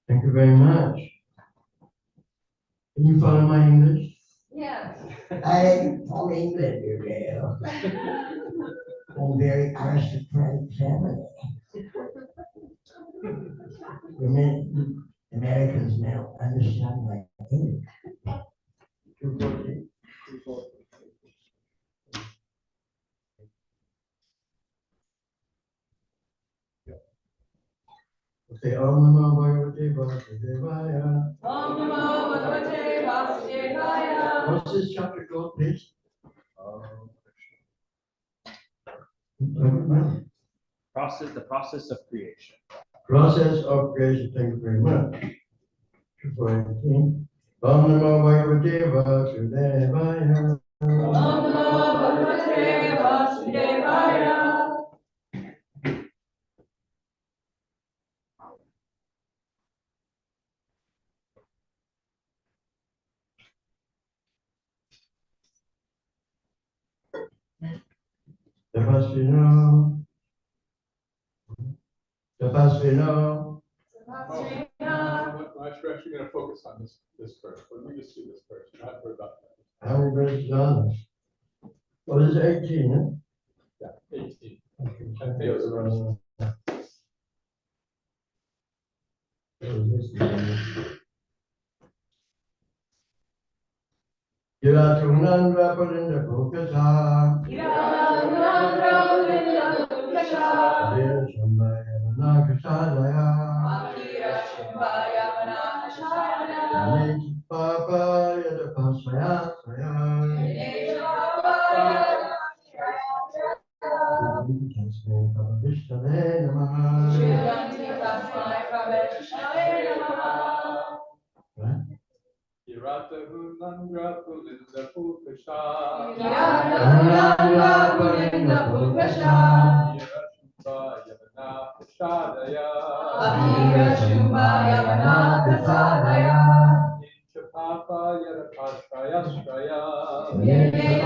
Thank you very much. Can you follow my English? Yes. I follow English, you girl. I'm very aristocratic family. Americans now understand my English. 240. Okay, Om Namo Bhagavate Vasudevaya. Om Namo Bhagavate Vasudevaya. What's this chapter called, please? The process of creation. Process of creation. Thank you very much. 214. Om Namo Bhagavate Vasudevaya. Om Namo Bhagavate Vasudevaya. Tapasvino. Tapasvino. I'm actually going to focus on this verse. Let me just see this verse. You have heard about that. How many verses on this? Well, it's 18, huh? Yeah, 18. Okay. I think it was around. Yiratunandra Parinda Kokasa. Yiratunandra Parinda Kokasa. Adira Shambhaya Manakasadaya. Akira Shimbaya Manakashaya. Anechi Papa Yadapasaya Saya. Tasmai Pavishale Namaha. Yiratunandra Parinda Kokasa. Yiratunandra Parinda Kokasa. Yirashambhaya Manakasadaya. Akira Shimbaya Manakashaya. Papa Ashraya. Yanti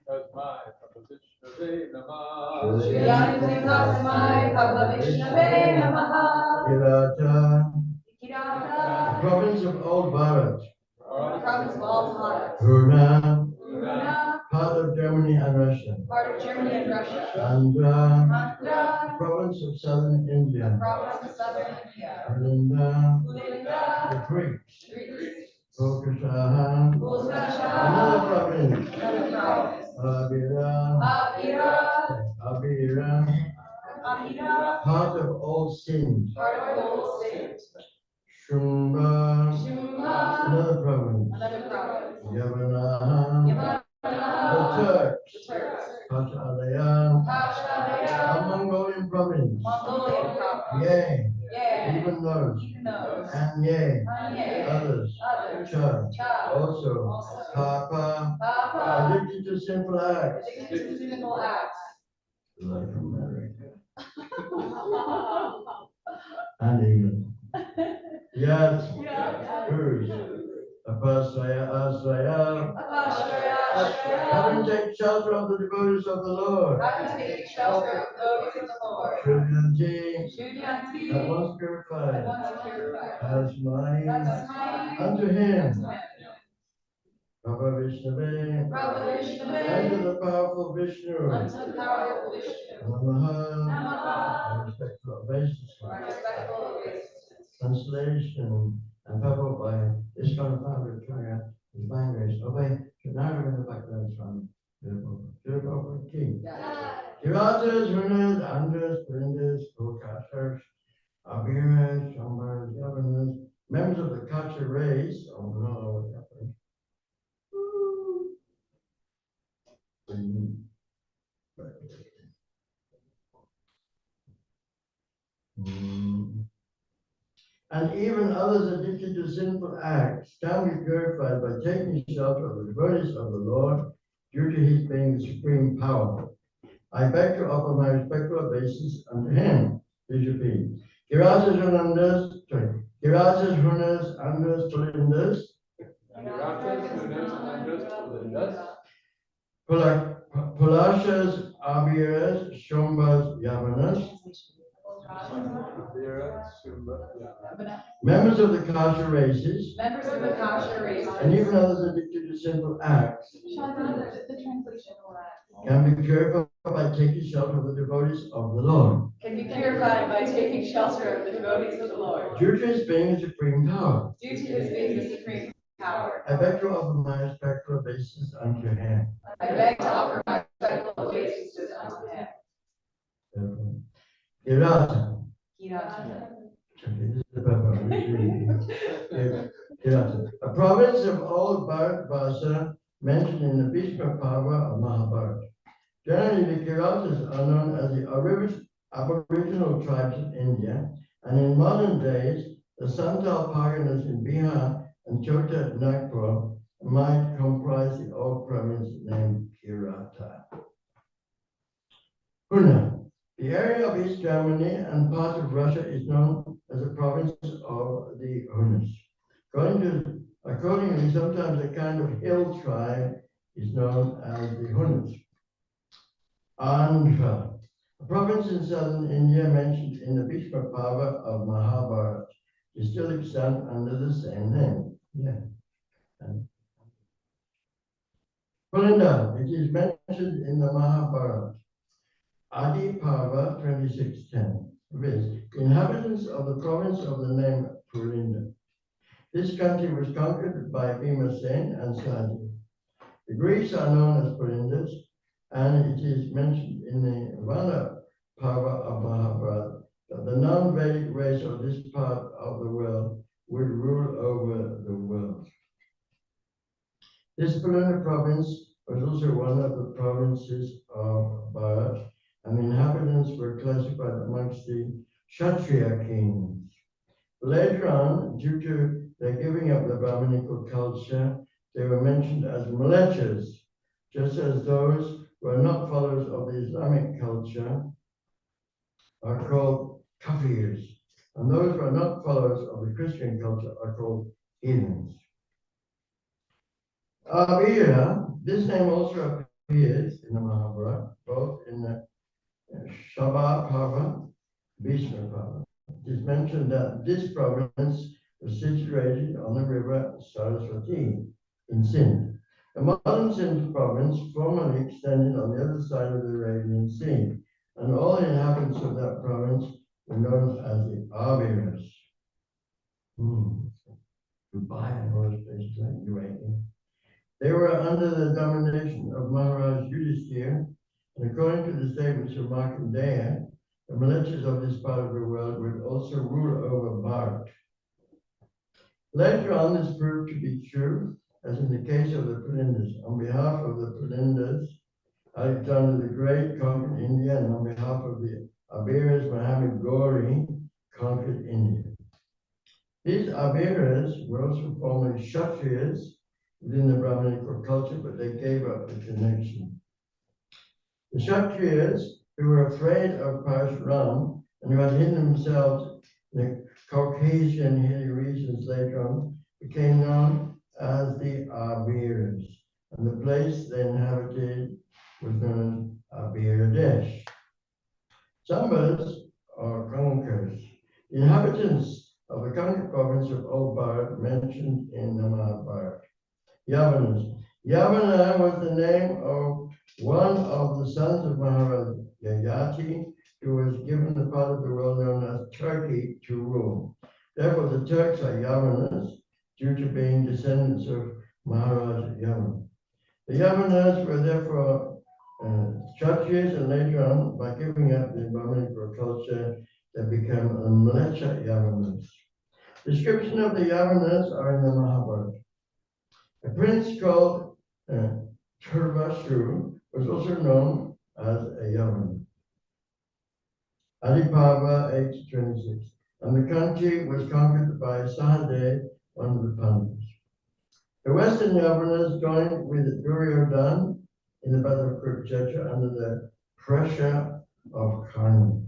Kasmai Prabhavishnave Namah. Shriyanti Tasmai Bhagavishnave Namaha. Kirata, Kirata, the province of Old Bharat, province of all Bharat. Purna, Purna, part of Germany and Russia, part of Germany and Russia. Andhra, Andhra, province of southern India, province of southern India. Kalinda, Kulinda, the Greeks, Greece. Kokashaha, Kulsasha, another province, another province. Abira, Abhira, Abira, Abhira, part of Old Sind, part of old state. Shumba, Shumba, another province, another province. Yavanaha, Yamana, the Turks, the Turks. Pashalaya, Pashalaya, a Mongolian province, Mongolian province. yea, Yea, even those, even those. and yea, Yea, others, others. Cha, Cha, also, also. Papa, Papa, addicted to sinful acts, addicted to sinful acts. like America, and England. Yet, whose, Apasraya, Asraya, Ashraya, having Ashraya, taken shelter of the devotees of the Lord, having taken shelter of those of the Lord. Shriyanti, Shudyanti, at once at purified, once purified. as mine, That's mighty unto him, unto him. Prabha Vishnave, Prabha and to Vishnave, the powerful Vishnu, unto the powerful Vishnu. Namaha, Namaha, our respectful obeisance, our respectful obeisance. translation, and purple by Ishvara Father Victoria, his divine grace, obey, Shanara in the background from Beautiful King. Kiratas, Hunas, Andras, Brindas, Kokashers, Abiras, Shambars, Governors, members of the Kacha race, oh no, what happened? And even others addicted to sinful acts can be purified by taking shelter of the devotees of the Lord due to his being the supreme power. I beg to offer my respectful obeisance unto him. Please repeat. Kiratas Hunandas, Kiratas Hunas Andas Pulindas, Niratas, Hunas, Andras, Lindas. Pulashas Abiras Shombas Yavanas, Vira, Sumba, Yama. members of the Kasha races, Members of the Kasha race. and even others addicted to sinful acts, The translation will add. can be purified by taking shelter of the devotees of the Lord, Can be purified by taking shelter of the devotees of the Lord. due to his being the supreme power. Due to his being the supreme power. I beg to offer my respectful obeisance unto him. I beg to offer my respectful obeisances unto him. Kirata. Kirata. Okay, this is the Papa. Kirata. A province of old Bharatvarsha mentioned in the Bhishma Parva of Mahabharata. Generally, the Kiratas are known as the Aboriginal tribes of India, and in modern days, the Santal Parganas in Bihar and Chota Nagpur might comprise the old province named Kirata. Huna. The area of East Germany and part of Russia is known as the province of the Hunas. Accordingly, sometimes a kind of hill tribe is known as the Hunas. Andhra, a province in southern India mentioned in the Bhishma Parva of Mahabharata, is still extant under the same name. Yeah. Pulinda, it is mentioned in the Mahabharata. Adi Parva 26:10. Viz. Inhabitants of the province of the name Pulinda. This country was conquered by Bhimasen and Sanjay. The Greeks are known as Pulindas, and it is mentioned in the Vana Parva of Mahabharata that the non-Vedic race of this part of the world would rule over the world. This Pulinda province was also one of the provinces of Bharat, and the inhabitants were classified amongst the Kshatriya kings. Later on, due to their giving up the Brahminical culture, they were mentioned as Mlechas, just as those who are not followers of the Islamic culture are called Kafirs, and those who are not followers of the Christian culture are called heathens. Abhira, this name also appears in the Mahabharata, both in the Shabha Parva, Bhishma Parva. It is mentioned that this province was situated on the river Saraswati in Sindh. The modern Sindh province formerly extended on the other side of the Arabian Sea, and all the inhabitants of that province were known as the Abhiras. Dubai and all those places like UAE. They were under the domination of Maharaj Yudhisthira, and according to the statements of Markandeya, the militias of this part of the world would also rule over Bharat. Later on, this proved to be true, as in the case of the Pulindas. On behalf of the Pulindas, Alexander the Great conquered India, and on behalf of the Abhiras, Muhammad Ghori conquered India. These Abhiras were also formerly Kshatriyas within the Brahminical culture, but they gave up the connection. The Kshatriyas, who were afraid of Parashuram and who had hidden themselves in the Caucasian hilly regions later on, became known as the Abhiras, and the place they inhabited was known as Abhiradesh. Sambas or Conquers, the inhabitants of the Kanka province of Old Bharat mentioned in the Mahabharata. Yavanas. Yavana was the name of one of the sons of Maharaj Yayati, who was given the part of the world known as Turkey to rule. Therefore, the Turks are Yavanas, due to being descendants of Maharaj Yavana. The Yavanas were therefore Kshatriyas, and later on, by giving up the Brahminical culture, they became Mlecha Yavanas. Description of the Yavanas are in the Mahabharata. A prince called Turvashu was also known as a Yavan. Adipava, 826. And the country was conquered by Sahadev, one of the Pandavas. The Western Yavanas joined with Duryodhana in the Battle of Kurukshetra under the pressure of Karna.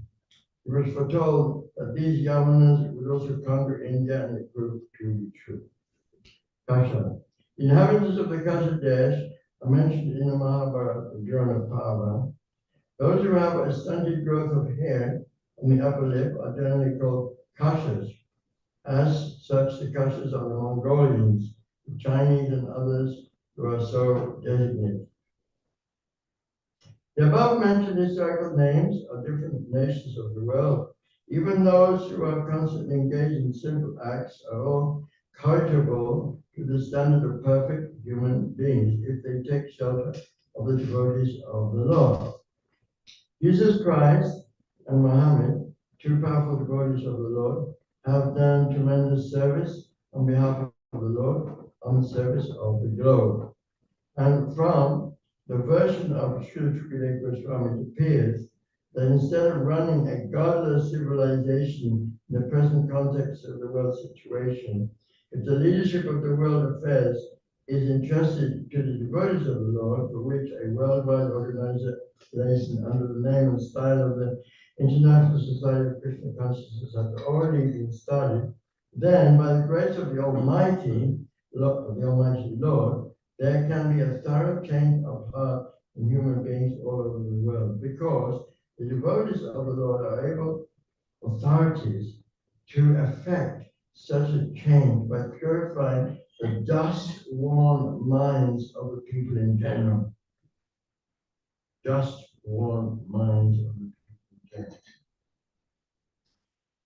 It was foretold that these Yavanas would also conquer India, and it proved to be true. Kasha. The inhabitants of the Kasha are mentioned in the Mahabharata, Drona Parva. Those who have a stunted growth of hair on the upper lip are generally called Kashas. As such, the Kashas are the Mongolians, the Chinese, and others who are so designated. The above mentioned historical names are different nations of the world. Even those who are constantly engaged in simple acts are all cogitable to the standard of perfect human beings if they take shelter of the devotees of the Lord. Jesus Christ and Muhammad, two powerful devotees of the Lord, have done tremendous service on behalf of the Lord on the surface of the globe. And from the version of Srila Tripurari Goswami, it appears that instead of running a godless civilization in the present context of the world situation, if the leadership of the world affairs is entrusted to the devotees of the Lord, for which a worldwide organization under the name and style of the International Society of Krishna Consciousness has already been started, then by the grace of the Almighty Lord, there can be a thorough change of heart in human beings all over the world, because the devotees of the Lord are able authorities to effect such a change by purifying the dust-worn minds of the people in general. Dust-worn minds of the people in general.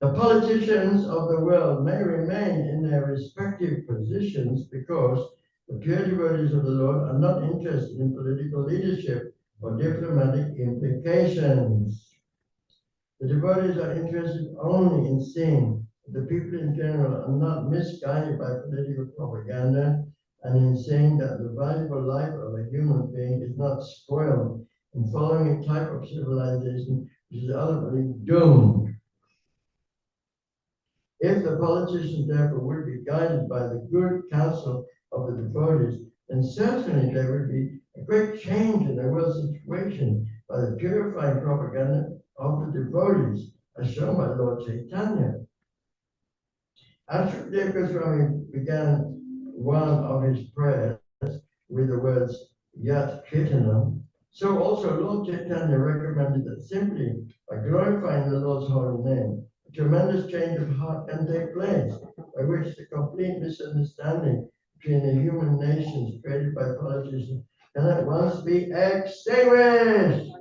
The politicians of the world may remain in their respective positions because the pure devotees of the Lord are not interested in political leadership or diplomatic implications. The devotees are interested only in seeing that the people in general are not misguided by political propaganda, and in seeing that the valuable life of a human being is not spoiled in following a type of civilization which is ultimately doomed. If the politicians therefore would be guided by the good counsel of the devotees, then certainly there would be a great change in the world situation by the purifying propaganda of the devotees, as shown by Lord Chaitanya. HH Goswami began one of his prayers with the words Yat Kirtanam. So also Lord Chaitanya recommended that simply by glorifying the Lord's holy name, a tremendous change of heart can take place, by which the complete misunderstanding between the human nations created by politicians can at once be extinguished.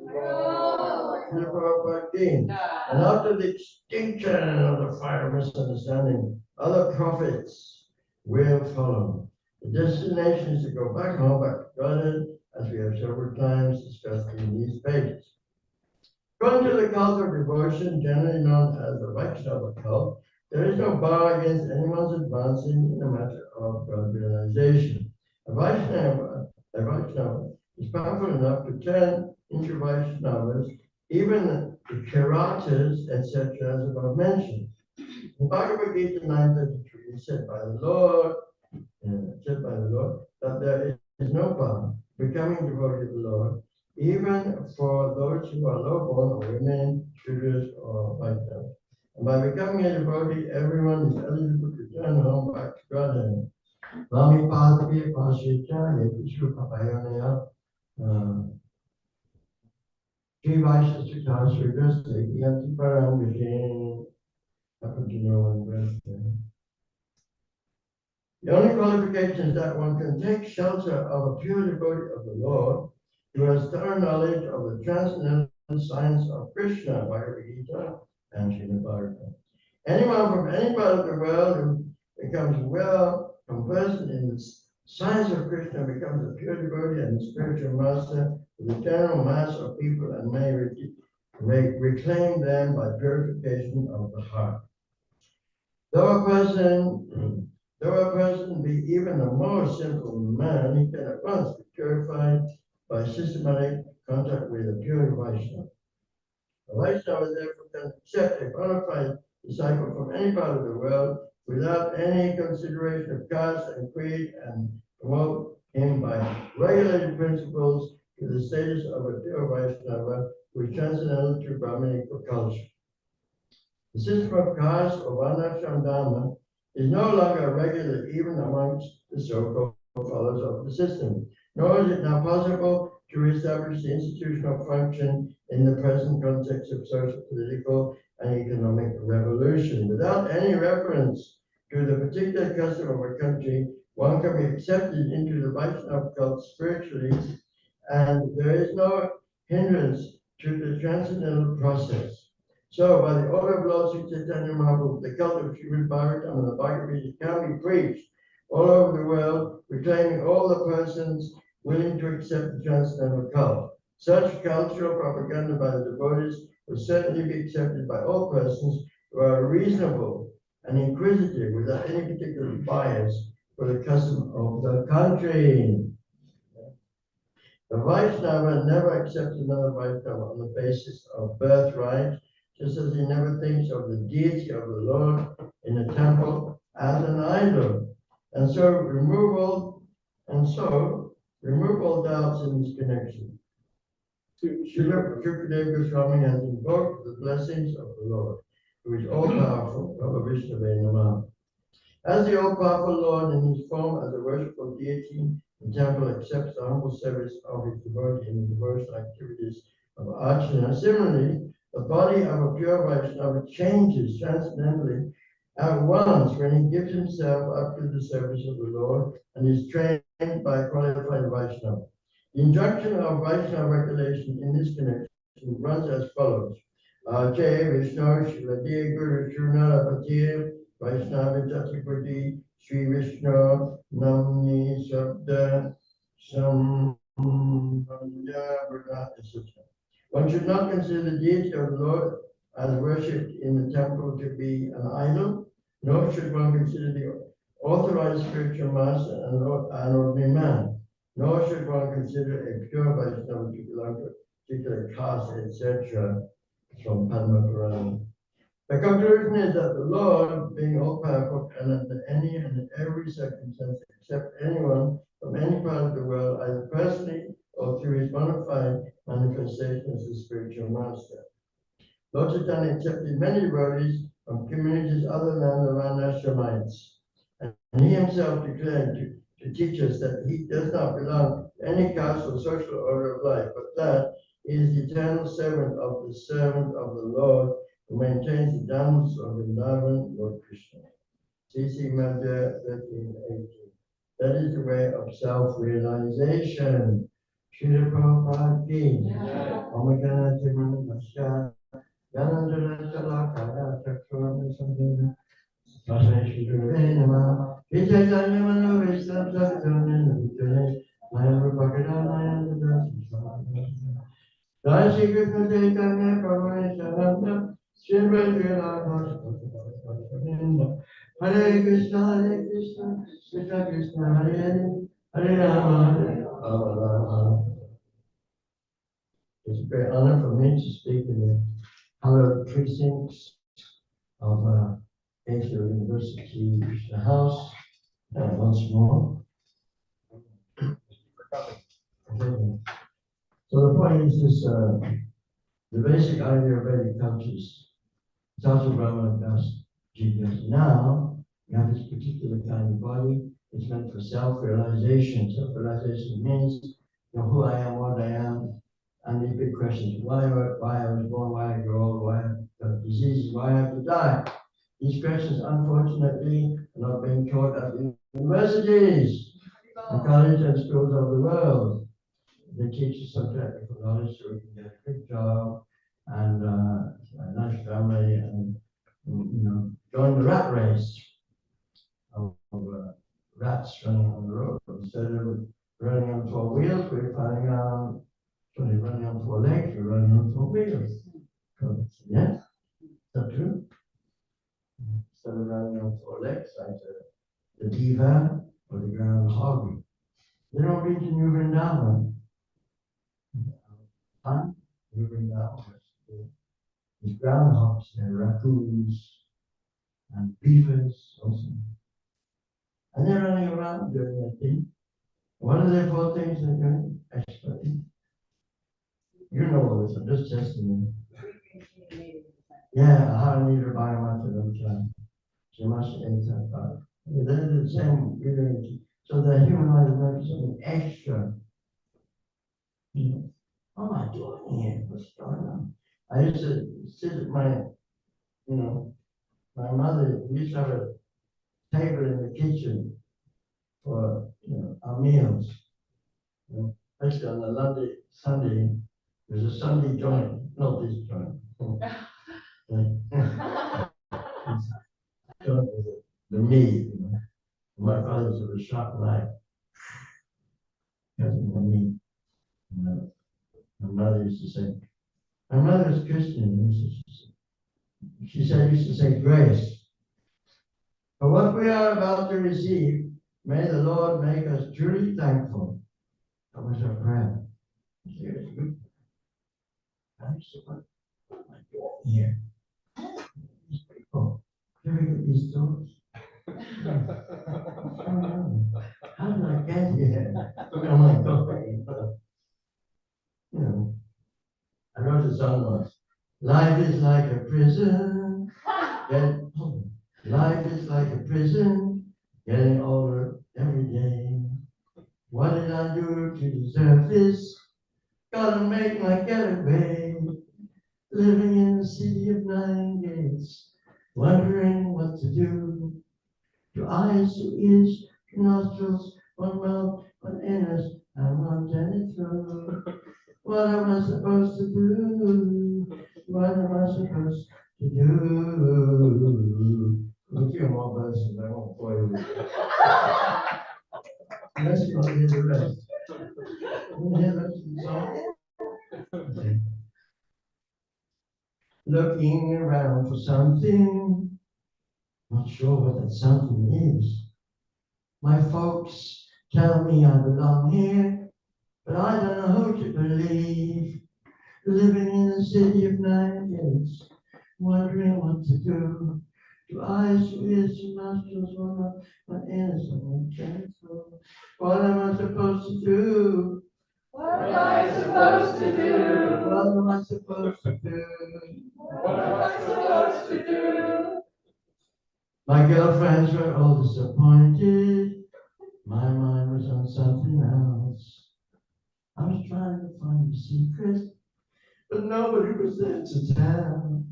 And after the extinction of the fire of misunderstanding, other prophets will follow. The destination is to go back home, back to Godhead, as we have several times discussed in these pages. According to the cult of devotion, generally known as the Vaishnava cult, there is no bar against anyone's advancing in the matter of God realization. A Vaishnava is powerful enough to turn into Vaishnavas even the Kiratas, etc., as above mentioned. In Bhagavad Gita 9:33, said by the Lord, that there is no bar becoming devotee of the Lord, even for those who are low-born or women, Shudras, or Vaishnavas. And by becoming a devotee, everyone is eligible to return home back to Godhead. Mami Padvi Pasita Yetishu Papayonaya Sri Vaishya Sudras Yanti Param Vijay. Happen to know one verse there. The only qualification is that one can take shelter of a pure devotee of the Lord who has thorough knowledge of the transcendental science of Krishna, Bhagavad Gita, and Srimad Bhagavatam. Anyone from any part of the world who becomes well conversant in the science of Krishna becomes a pure devotee and spiritual master for the general mass of people and may reclaim them by purification of the heart. Though a person be even a more simple man, he can at once be purified by systematic contact with a pure Vaishnava. A Vaishnava therefore can accept a bona fide disciple from any part of the world without any consideration of caste and creed and promote him by regulated principles to the status of a pure Vaishnava who is transcendental to Brahminical culture. The system of caste or Varnashram Dharma is no longer regular even amongst the so-called followers of the system, nor is it now possible to reestablish the institutional function in the present context of social, political, and economic revolution. Without any reference to the particular custom of a country, one can be accepted into the Vaishnava cult spiritually, and there is no hindrance to the transcendental process. So, by the order of Lord Sri Chaitanya Mahaprabhu, the cult of Srimad Bhagavatam and the Bhagavad Gita can be preached all over the world, reclaiming all the persons willing to accept the transcendental cult. Such cultural propaganda by the devotees will certainly be accepted by all persons who are reasonable and inquisitive without any particular bias for the custom of the country. The Vaishnava never accepts another Vaishnava on the basis of birthright, just as he never thinks of the deity of the Lord in the temple as an idol. And so remove all doubts in this connection. Srila Goswami has invoked the blessings of the Lord, who is all-powerful, Mahavishnu Swami. As the all-powerful Lord in his form as a worshipful deity, the temple accepts the humble service of his devotee in the devotional activities of Archana. Similarly, the body of a pure Vaishnava changes transcendently at once when he gives himself up to the service of the Lord and is trained by a qualified Vaishnava. The injunction of Vaishnava regulation in this connection runs as follows. Jai Vishnu Shiladi Guru Shunarapati Vaishnava Jatipati Sri Vishnu Namni Sabda Sam etc. One should not consider the deity of the Lord as worshipped in the temple to be an idol, nor should one consider the authorized spiritual master an ordinary man, nor should one consider a pure Vaishnava to belong to a particular caste, etc. from Padma Purana. The conclusion is that the Lord, being all-powerful, can under any and every circumstance accept anyone from any part of the world, either personally or through his bona fide manifestation as a spiritual master. Lord Chaitanya accepted many devotees from communities other than the Varnashramites. And he himself declared to teach us that he does not belong to any caste or social order of life, but that he is the eternal servant of the Lord, who maintains the dhammas of Vrindavan, Lord Krishna. C.C. Madhya 13:18. That is the way of self-realization. Srila Prabhupada ki. Om Ganati Namaskar. Yanandara Salakaya Chakravami Sambhina. Vasai Shri Nama. Vijayanya Mano Vishtam Sattvamin Vijay. Mayam Rupakada Mayam Dada. Jai Shri Krishna Chaitanya Prabhu Nityananda. Shri Radha Hare Krishna, Krishna Krishna, Hare Hare, Hare Rama, Hare Rama. It's a great honor for me to speak in the hallowed precincts of HH University Krishna House once more. So the point is this, the basic idea of Vedic culture is Tata Brahma Das Jidyas. Now, you have this particular kind of body. It's meant for self-realization. Self-realization means who I am, what I am, and these big questions: why I was born, why I grow old, why I have diseases, why I have to die. These questions, unfortunately, are not being taught at the universities and colleges and schools of the world. They teach us some technical knowledge so we can get a good job and a nice family and join the rat race of rats running on the road. Instead of running on 4 wheels, we're running on 4 legs, we're running on 4 wheels. Yes, is that true? Instead of running on 4 legs, like the diva or the groundhog, they don't reach New Vrindavan. New Vrindavan. These groundhogs, they're raccoons and beavers also. And they're running around doing their thing. What are the 4 things they're doing? Expertly. You know all this, I'm just testing you. Yeah, how need to buy much of them time. She must eat that. They're the same, really. So the human life is not something extra. What am I doing here? What's going on? I used to sit at my mother, we used to have a table in the kitchen for our meals. Especially on the Sunday, there's a Sunday joint, not this joint. The meat, my father's with a sharp knife, cutting the meat. My mother used to say, my mother was Christian, she said, used to say grace. For what we are about to receive, may the Lord make us truly thankful. That was our prayer. Seriously. I said, what am I doing here? These people, can we get these doors? How did I get here? Where am I going? I wrote a song once. Life is like a prison. Life is like a prison, getting older every day. What did I do to deserve this? Gotta make my getaway. Living in the city of 9 gates, wondering what to do. 2 eyes, 2 ears, 2 nostrils, 1 mouth, 1 anus, and 1 genital. What am I supposed to do? What am I supposed to do? A few more verses, I won't bore you with it. Unless you want to hear the rest. You want to hear the rest of the song? Okay. Looking around for something, not sure what that something is. My folks tell me I belong here, but I don't know who to believe. Living in the city of 9 gates, wondering what to do. 2 eyes, 2 ears, 2 nostrils, 1 mouth, 1 anus, and 1 genital. What am I supposed to do? What am I supposed to do? What am I supposed to do? What am I supposed to do? My girlfriends were all disappointed. My mind was on something else. I was trying to find a secret, but nobody was there to tell.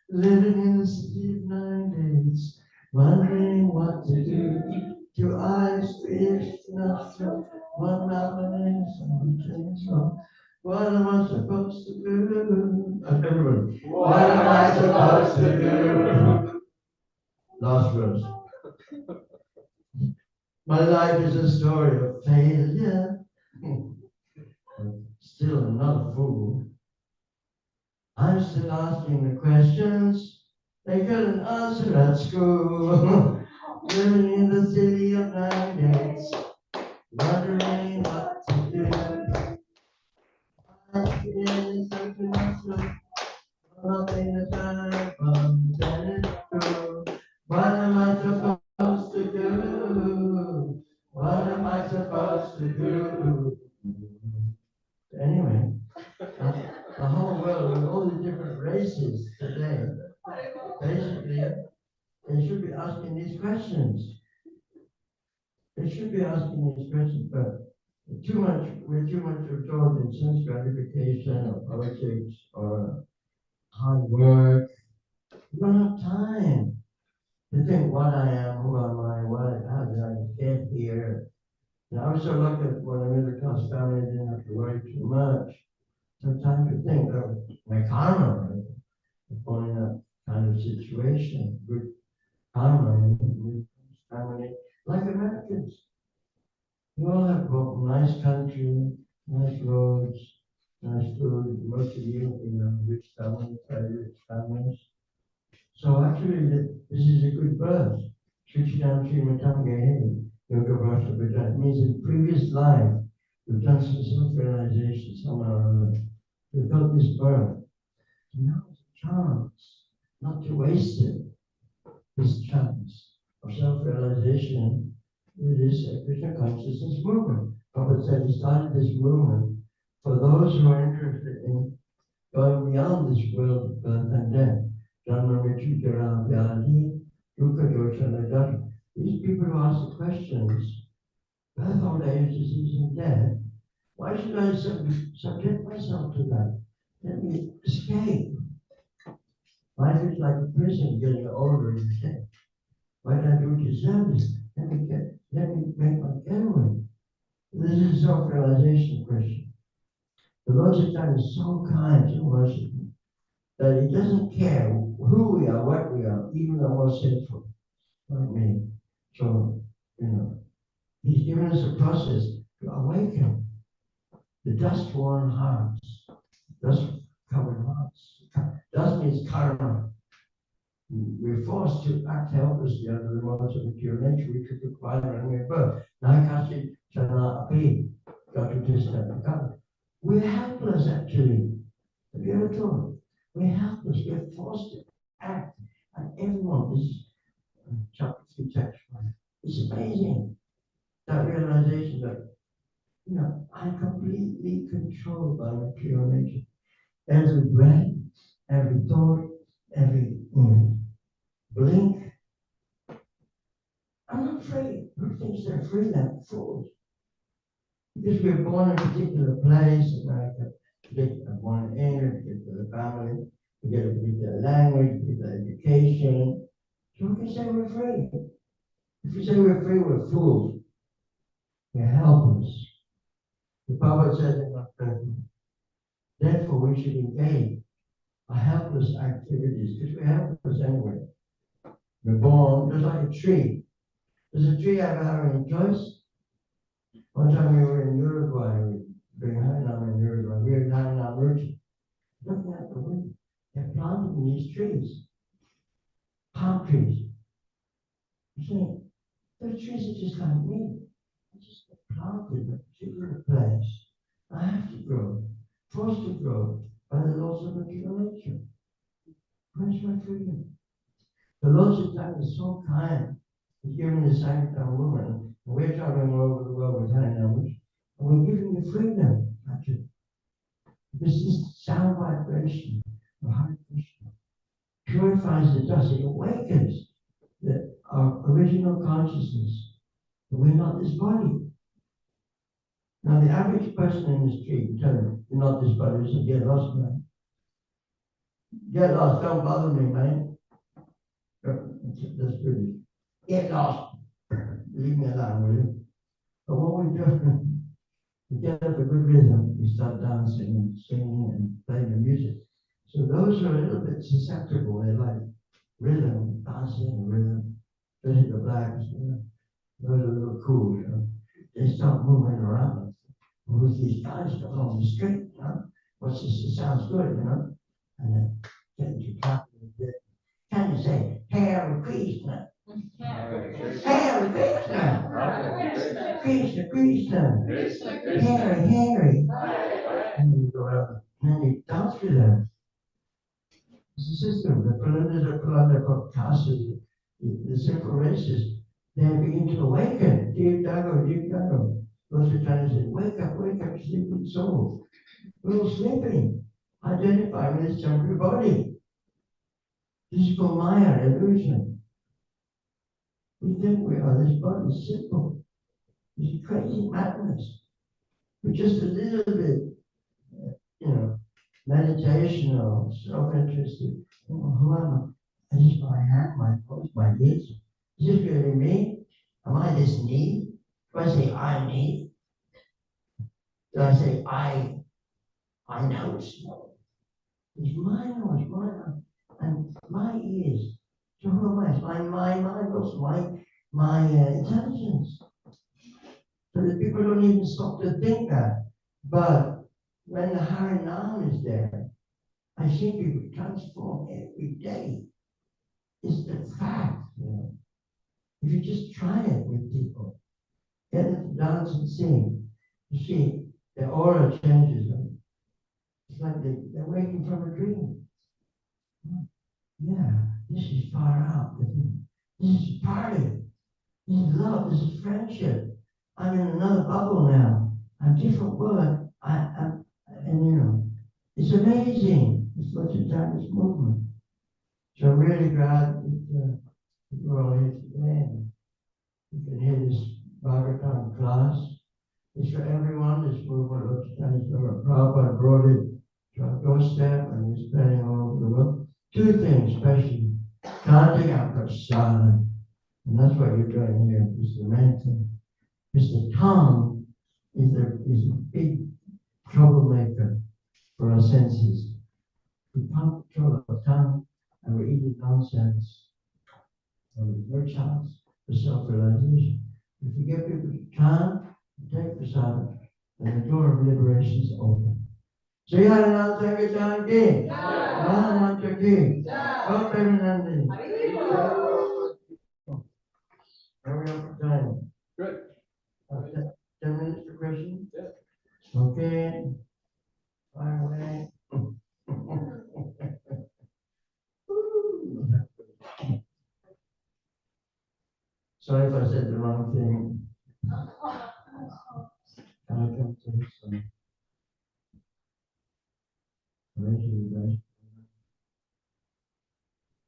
Living in the city of 9 days, wondering what to do. Two eyes, three nostrils, one mouth and something so. What am I supposed to do? Everybody, what am I supposed to do? Last verse. My life is a story of failure. Still not a fool. I'm still asking the questions they couldn't answer at school. Living in the city of 9 days, wondering what to do. Life is such a mess, nothing to time from then to. What am I supposed to do? What am I supposed to do? Anyway, the whole world with all the different races today, basically, they should be asking these questions. They should be asking these questions, but we're too much absorbed in sense gratification or politics or hard work. We don't have time to think what I am, who am I, how did I get here. And I was so lucky that when I'm in a middle class family, I didn't have to worry too much. Sometimes you think of my karma, right? Born in that kind of situation, good karma in family, like Americans. We all have both nice country, nice roads, nice food. Most of you, rich families, very rich families. So actually, this is a good birth. Suchitam Srimatange, Yoga Bhasha Bhajan. It means in previous life, we've done some self-realization somehow or other. We've got this birth. Now it's a chance not to waste it. This chance of self-realization with this Krishna consciousness movement. Prabhupada said he started this movement for those who are interested in going beyond this world of birth and death. Janma Mritu Jara Vyadhi, Dukkha Dosha Nidara. These people who ask the questions, birth, old age, disease, and death, why should I subject myself to that? Let me escape. Life is like a prison, getting older and dead. Why did I do deserve this? Let me make my getaway. This is a self-realization question. The Lord Chaitanya is so kind, so merciful, that he doesn't care who we are, what we are, even the most sinful, like me. So, he's given us a process to awaken the dust-worn hearts, dust-covered hearts. Dust means karma. We're forced to act helplessly under the laws of material nature. We could acquire and we birth. Naikasi Chana Api, we're helpless actually. Have you ever thought? We're helpless. We're forced to act. And everyone is chapter 3, text 1. It's amazing. That realization that, I'm completely controlled by material nature. Every breath, every thought, every blink. I'm not free. Who thinks they're free? They're fools. Because we're born in a particular place, America, we get born in a particular family, we get a particular language, particular education. So we can say we're free. If we say we're free, we're fools. We're helpless. The Prophet said in our prayer, therefore we should engage our helpless activities, because we're helpless anyway. We're born just like a tree. Does a tree ever have any choice? One time we were in Uruguay, during Harinam in Uruguay, we were in Harinam Ruchi. Looking at the wind, they're planting these trees, palm trees. You see, those trees are just like me. I just planted in a particular place. I have to grow, forced to grow by the laws of material nature. Where's my freedom? The Lord Chaitanya is so kind. He's given the Sankirtan woman, and we're traveling all over the world with Harinam, and we're giving you freedom, actually. Because this sound vibration of Hare Krishna purifies the dust, it awakens we're not this body. Now, the average person in the street will tell you, you're not this body, so get lost, man. Get lost, don't bother me, man. That's British. Get lost. Leave me alone, will you? But what we do, we get up a good rhythm, we start dancing and singing and playing the music. So those who are a little bit susceptible, they like rhythm, dancing and rhythm, especially the blacks, those are a little cool, They start moving around. With these guys coming on the street, What's this? It sounds good, And then get you clapping a bit. Can you say, Hare Krishna? Hare Krishna! Krishna, Krishna! Harry, Harry! And you go out, and then you dance with them. It's a system. The Palanda classes, the simple races, they begin to awaken. Deep Dago, deep Dago. Those are trying to say, wake up, sleeping soul. We're all sleeping. Identify with this temporary body. This is called Maya, illusion. We think we are this body, simple. This is crazy madness. But just a little bit, meditation or self-interested. Who am I? Is this my hand, my voice, my ears? Is this really me? Am I this need? Do I say I need? Do I say I know it's not? It's my nose, and my ears. So who am I? It's my mind, also my intelligence. So that people don't even stop to think that. But when the Harinam is there, I see people transform every day. It's the fact, If you just try it with people, get them to dance and sing, you see, their aura changes them. It's like they're waking from a dream. Yeah, this is far out. This is party. This is love. This is friendship. I'm in another bubble now. I'm different world. It's amazing. It's such a Chinese movement. So I'm really glad that you're all here today. You can hear this Bhagavatam class. It's for everyone. This movement of Chinese movement. Prabhupada brought it to our doorstep and we're spreading all over the world. Two things especially. Chanting and prasada. And that's what you're doing here. This is the main thing. Because the tongue is a big troublemaker for our senses. We can't control our tongue and we're eating nonsense. And there's no chance for self-realization. If we get people to chant, take prasada, and the door of liberation is open. So you had an answer Chan King. Answer King. Go Premanandi. Hurry up for time. Good. 10 minutes for question? Yeah. Okay. Fire away. Sorry if I said the wrong thing. Can I come to this?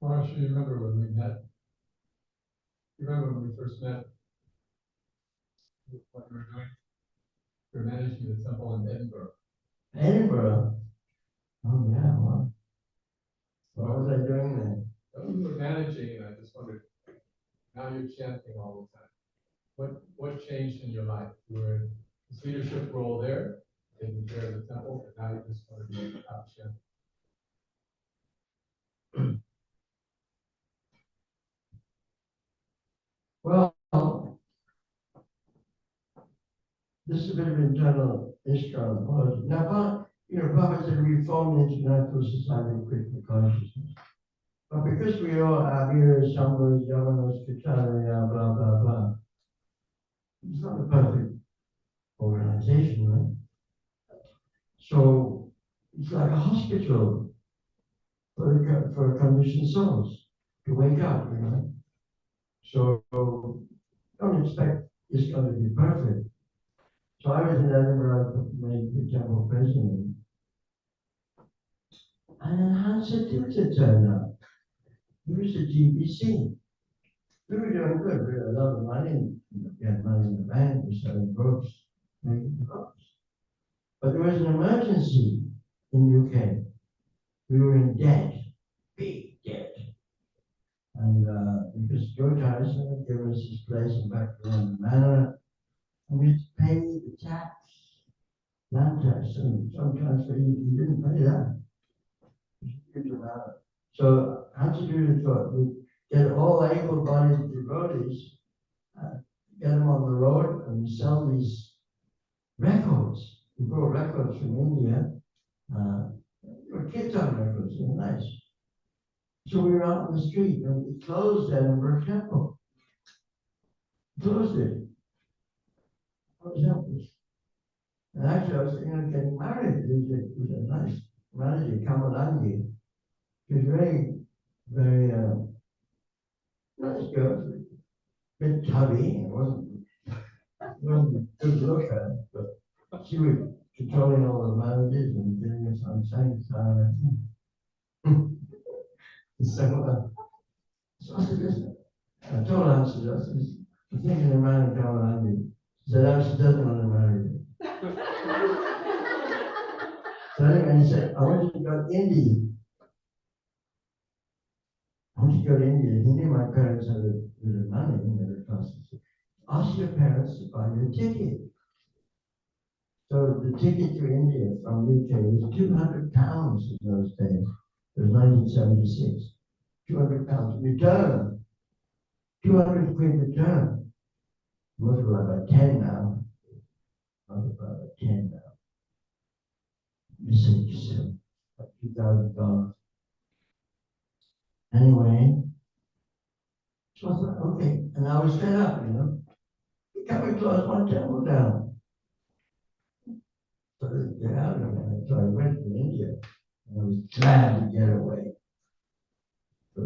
Maharshi, you remember when we met? You remember when we first met? What we were doing? We were managing the temple in Edinburgh. Edinburgh? Oh, yeah, well. What was I doing there? We were managing, and I just wondered, now you're chanting all the time. What changed in your life? You were in this leadership role there, taking care of the temple, but now you just want to be out chanting. Well, this is a bit of internal ISKCON. Now, Prabhupada said we formed the International Society of Critical Consciousness. But because we all are Aviras, Shambhas, Yavanas, Kacharya, blah, blah, blah, it's not a perfect organization, right? So it's like a hospital for conditioned souls to wake up, So don't expect it's going to be perfect. So I was in Edinburgh, made the temple president. And then Hansa Tita turned up. He was a GBC. We were doing good. We had a lot of money. We had money in was selling books, making books. But there was an emergency in UK. We were in debt, big debt. And because George Harrison had given us his place in Background Manor, and we had to pay the tax, land tax, and sometimes we didn't pay that. Huge amount. So how to do it? We get all able-bodied devotees, get them on the road, and sell these records. We brought records from India. Were kids on records, they were nice. So we were out on the street, and we closed Edinburgh Temple. Closed it. I was helpless. And actually, I was thinking of getting married. It was a nice manager, Kamalangi. She was very, very nice girl. A bit tubby. It wasn't a good looker, but she was controlling all the managers and getting us on time. So I said, listen, I told her, I said, I'm thinking of marrying Kamalangi. She said, no, she doesn't want to marry me. So anyway, he said, I want you to go to India. I want you to go to India. He knew my parents had a bit of money in their classes. Ask your parents to buy you a ticket. So the ticket to India from UK was £200 in those days. It was 1976. £200 return. 200 quid return. Multiply by 10 now. Multiply by 10 now. You say, like $2,000. Anyway, so I thought, okay, and I was fed up, Can we close one temple down? So I didn't get out of it. So I went to India, and I was glad to get away. So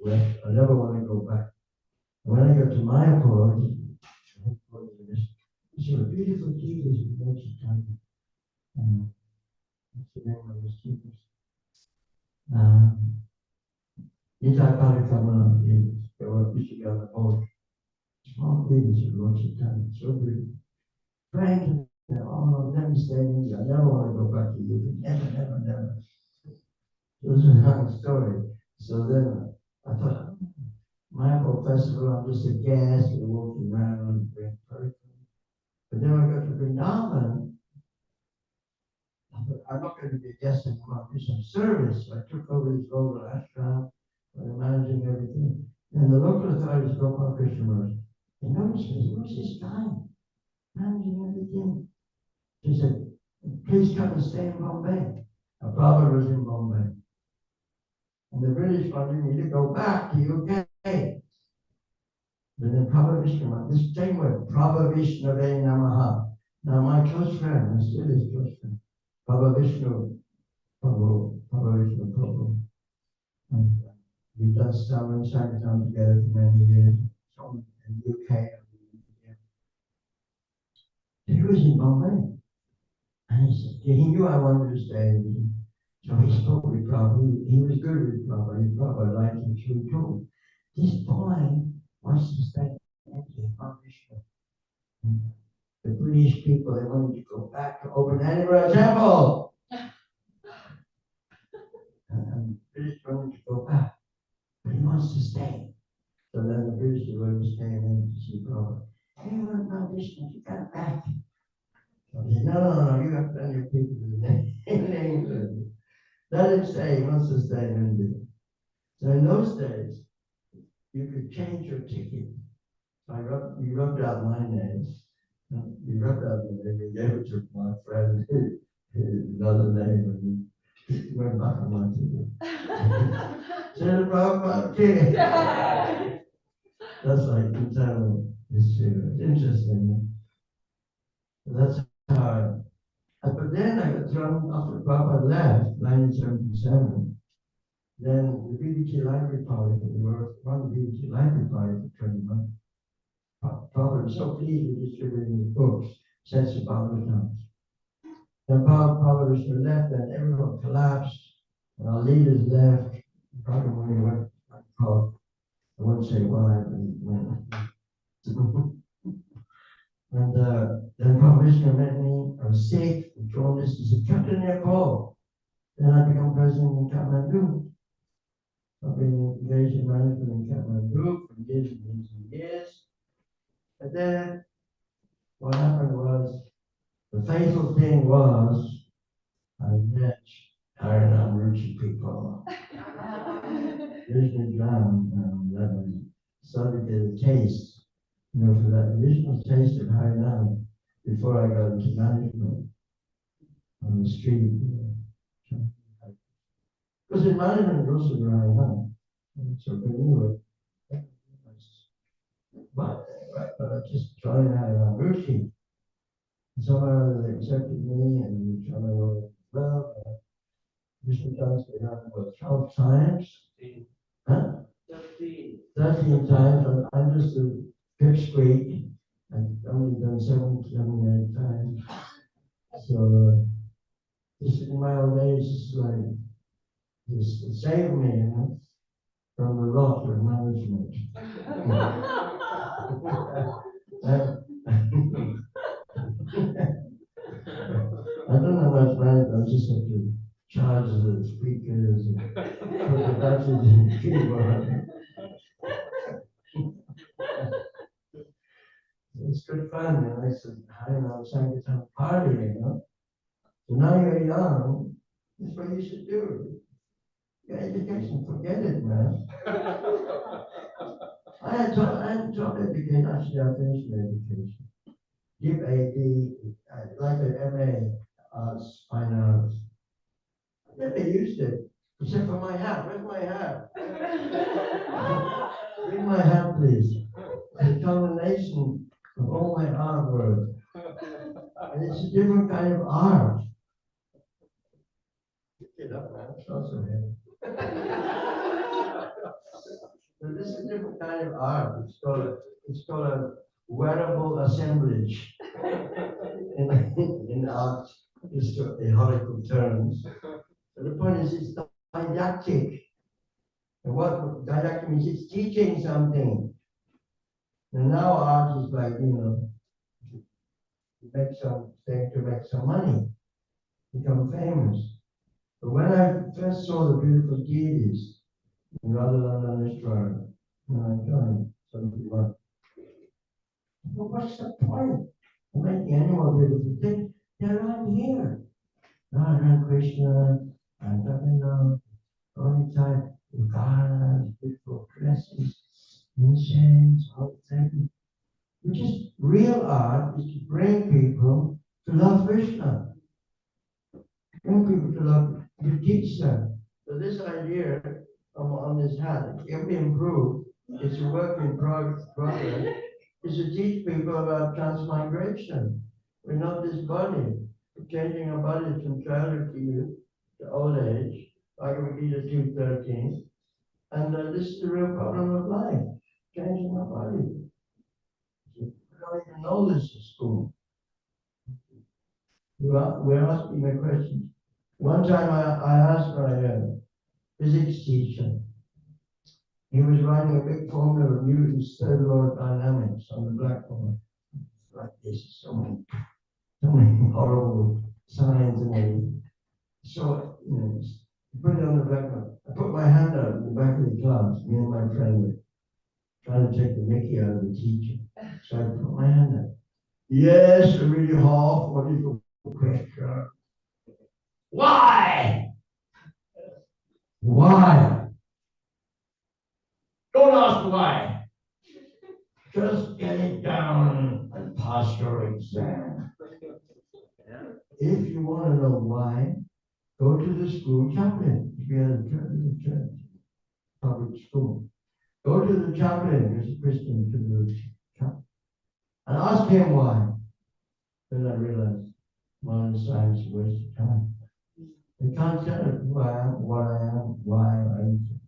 I never want to go back. When I got to Mayapur, it's a beautiful Jesus in Mexican. What's the name of this Jesus? Ita Parikamana, they were fishing on the boat. Small babies in Mexican, so beautiful. Frank, oh, let me stay in India. I never want to go back to you. Never. This is a long story. So then I thought, Mayapur Festival, I'm just a guest, we're walking around, but then I got to Vrindavan. I thought, I'm not going to be a guest anymore, I'll do some service. So I took over this local ashram, managing everything. And the local authorities go on Krishna. They noticed me, who's this guy? Managing everything. She said, please come and stay in Bombay. Our brother was in Bombay. And the British wanted me to go back to UK. But then Prabhu Vishnu, this same word, Prabhu Vishnu Namaha. Now my close friend, and still is close friend, Prabhu Vishnu, Prabhu. And we've done some and Sankirtan together for many years. So in the UK. He was in Bombay. And he said, he knew I wanted to stay. So he spoke with Prabhu. He was good with Prabhu. He Prabhu liked him. So he told him, this boy wants to stay in Vishnu. The British people, they wanted to go back to open Edinburgh Temple. And the British wanted to go back. But he wants to stay. So then the British were staying in to see Prabhu. Hey, no, Vishnu, you got back. So he said, no, you got plenty of people in England. Let him stay, he wants to stay in India. So in those days, you could change your ticket. So you rubbed out my name. You rubbed out the name and gave it to my friend, another name, and he went back on my ticket. Said the Prabhupada ticket. That's like internal history. It's interesting. That's how but then I got thrown after Prabhupada left, 1977. Then the BBT Library Party, we were run the BBT Library Party for 20 months. Prabhupada was so pleased with distributing his books, sets of Bhagavatam. Then Prabhupada was left, and everyone collapsed, and our leaders left. Prabhupada went called, I won't say why, but he went. And then Mahavishnu met me, I was sick, and jaundice. He said, cut in your call. Then I become president in Kathmandu. I've been engaged in management in Kathmandu for years and years and years. But then what happened was, the fatal thing was, I met Harinam Ruchi people. Vishnu Jam, that was started to get a taste, for that original taste of Harinam before I got into management on the street. Because in management, also Harinam. So, but anyway, but I just joined Harinam Ruchi. Somehow they accepted me and we traveled all well. Vishnu Jam's been around about 12 times. Huh? 13 times. I'm just a pipsqueak. I've only done 7, 8 times. So, this in my old age, this is like, this saved me, from the lot of management. I don't know much management, I just have to charge the speakers and put the batteries in the keyboard. It's good fun, I said, I don't know, Sankirtan party, So now you're young, that's what you should do. Your education, forget it, man. I had top education, actually I finished my education. Deep AD, like an MA, Arts, Fine Arts. I never used it, except for my hat. Where's my hat? Bring my hat, please. It's a combination of all my artwork. And it's a different kind of art. Pick it up, man. It's also heavy. So this is a different kind of art. It's called a wearable assemblage in art historical terms. So the point is, it's didactic. And what didactic means, it's teaching something. And now art is like, to make some money, become famous. But when I first saw the beautiful deities in Radha Ishwara, when I joined 71, well, what's the point of making any more beautiful things? They're right here. Radha Krishna, and Govinda, only time, garlands, beautiful dresses, incense, all the things. Which is real art is to bring people to love Krishna. Bring people to love, to teach them. So this idea on this hat, it can be improved. It's a work in progress. Is to teach people about transmigration. We're not this body. We're changing our bodies from childhood to youth to old age, Bhagavad Gita 2:13. And this is the real problem of life, changing our body. We don't even know this at school. We're asking the questions. One time I asked my physics teacher, he was writing a big formula of Newton's third law of dynamics on the blackboard. Like this, so many horrible signs and everything. So, put it on the blackboard. I put my hand out in the back of the class, me and my friend were trying to take the mickey out of the teacher. So I put my hand out. Yes, really hard. What is your question? Why? Why? Don't ask why. Just get it down and pass your exam. If you want to know why, go to the school chaplain. If you have a church, public school, go to the chaplain, who's a Christian, to the chaplain, and ask him why. Then I realized modern science is a waste of time. You can't tell it who I am, what I am, why I am.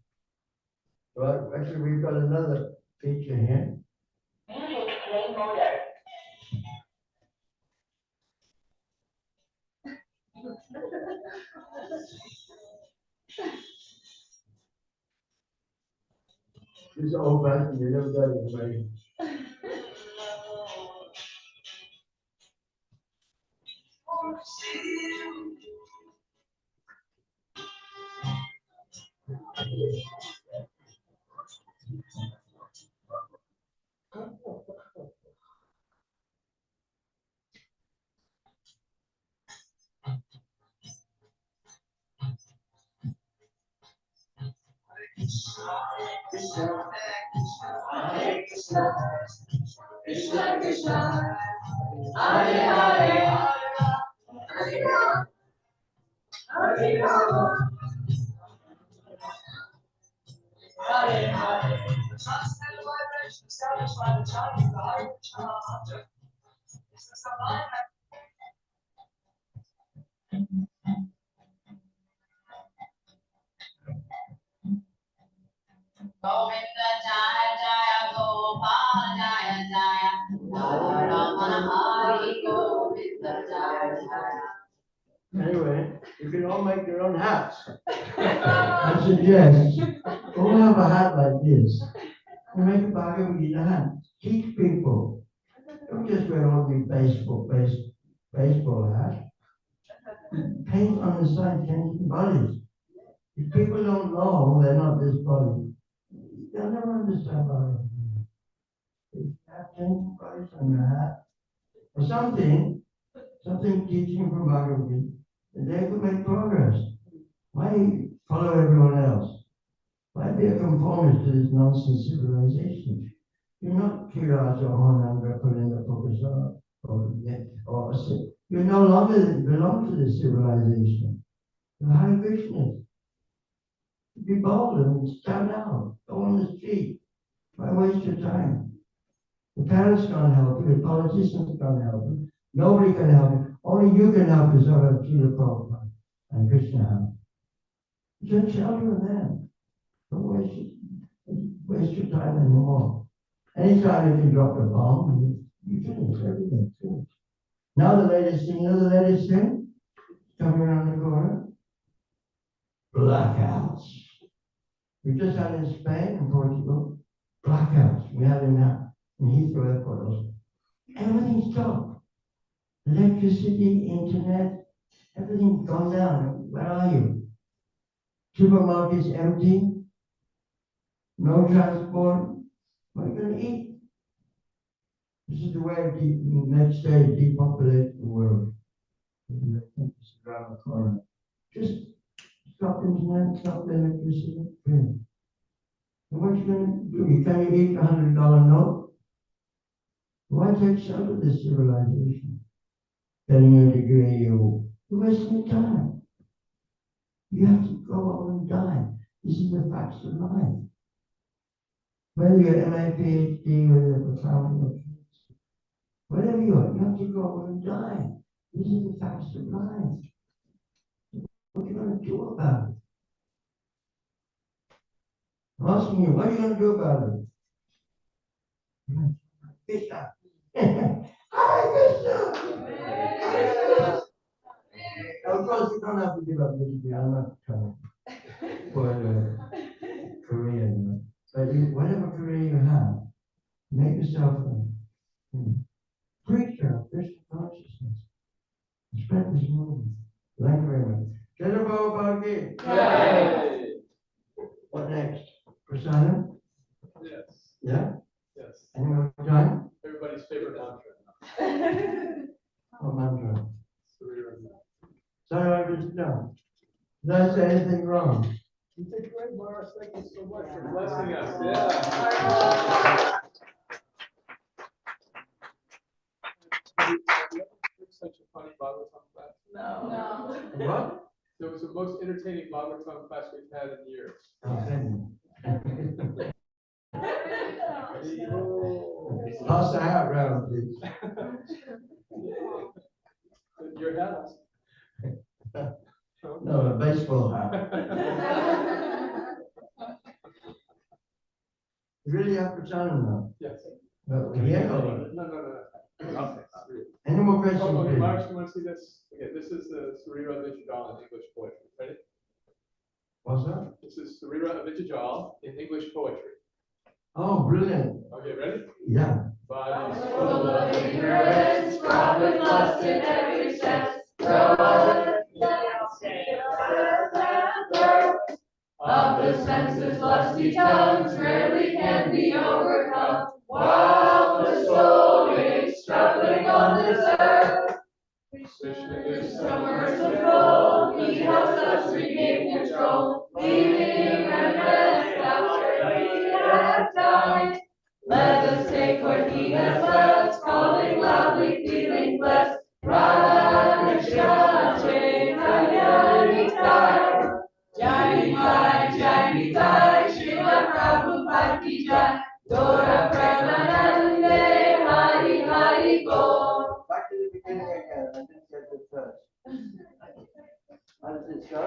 Well, actually, we've got another feature here. This is old fashioned, you never got it away. Krishna Krishna, Hare Hare, Hare Rama, Hare Rama, Hare Hare. Govinda Jaya Jaya Gopal Jaya Jaya Radha Ramana Hari Govinda Jaya Jaya. Anyway, you can all make your own hats. I suggest all have a hat like this. And make a Bhagavad Gita hat. Teach people. Don't just wear ordinary baseball hat. Paint on the side changing bodies. If people don't know they're not this body, they'll never understand Bhagavad Gita. If you have changing bodies on your hat, or something teaching from Bhagavad Gita, and they could make progress. Why follow everyone else? Why be a conformist to this nonsense civilization? You're not Kiraj or Honanda Pulinda Professor or you no longer belong to this civilization. You're Hare Krishnas. Be bold and stand out. Go on the street. Why waste your time? The parents can't help you, the politicians can't help you, nobody can help you. Only you can help yourself as Srila Prabhupada and Krishna help. You should shelter of them. Don't waste your time anymore. Anytime you can drop a bomb, you finish everything too. Now the latest thing, you know the latest thing? Coming around the corner? Blackouts. We just had in Spain and Portugal, blackouts. We had in Heathrow Airport also. Everything stopped. Electricity, internet, everything's gone down. Where are you? Supermarkets empty. No transport. What are you going to eat? This is the way the next day depopulate the world. It's around the corner. Just stop internet, stop the electricity. And what you going to do? You can't eat $100 note? Why take shelter of this civilization? Getting a degree, you're wasting your time. You have to grow up and die. This is the facts of life. Whether you're MA, PhD, or you're a family, whatever you are, you have to grow up and die. This is the facts of life. What are you going to do about it? I'm asking you, what are you going to do about it? Krishna. Hare Krishna. Of course, you don't have to give up this degree. I'm not trying to spoil your career, you know. But whatever career you have, make yourself a preacher of Krishna consciousness. Spread this movement. Thank you very much. Jai Prabhupada ki. Yay! What next? Prasadam? Yes, Yeah? yes. Any more time? Everybody's favorite mantra. What mantra? Surya. Sorry, I was done. Did I say anything wrong? You did great, Morris. Thank you so much for blessing us. Yeah. Such a funny Bhagavatam class. No. What? It was the most entertaining Bhagavatam class we've had in years. Okay. Pass the hat round, please. Your hat. No, a baseball hat. You really have to tell him now. Yes. No, yeah. No. Okay. Any more questions? Oh, okay, please? Mark, you want to see this? Okay, this is the Surira Vijayajal in English poetry. Ready? What's that? This is Surira Vijayajal in English poetry. Oh, brilliant. Okay, ready? Yeah. Bodies Full of ignorance, fraught with lust in every sense, lusty tongues rarely can be overcome, while the soul is struggling on this earth. Krishna is so merciful, he helps us regain control, leaving remnants after he has died. Let us take what he has left, calling loudly, feeling blessed. Radha Krishna Chaitanya Nitya, Jai Nitai, Jai Nitai, Srila Prabhupada Ki Jai, Dora Premanande, Hari Hari Bol. Back to the beginning again, I didn't get it first. How does it go?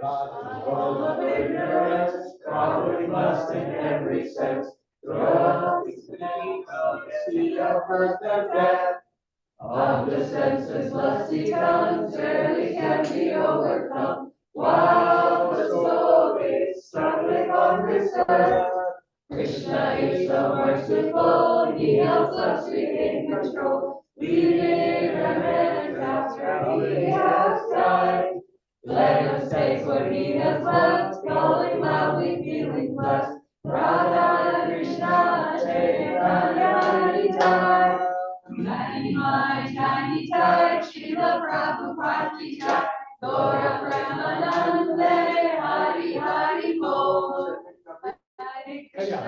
All of ignorance, crawling lust in every sense, drugs, sea of birth and death. Of the senses, lusty tongues rarely can be overcome, while the soul is struggling on this earth. Krishna is so merciful, he helps us regain control, leaving remnants after he has died. Let us take what he has left, calling loudly, feeling blessed. Radha Krishna Chaitanya Nitya, Jai Mai, Jai Nitai, Srila Prabhupada Ki Jai, Dora Premanande, Hari Hari Bol. Hare Krishna.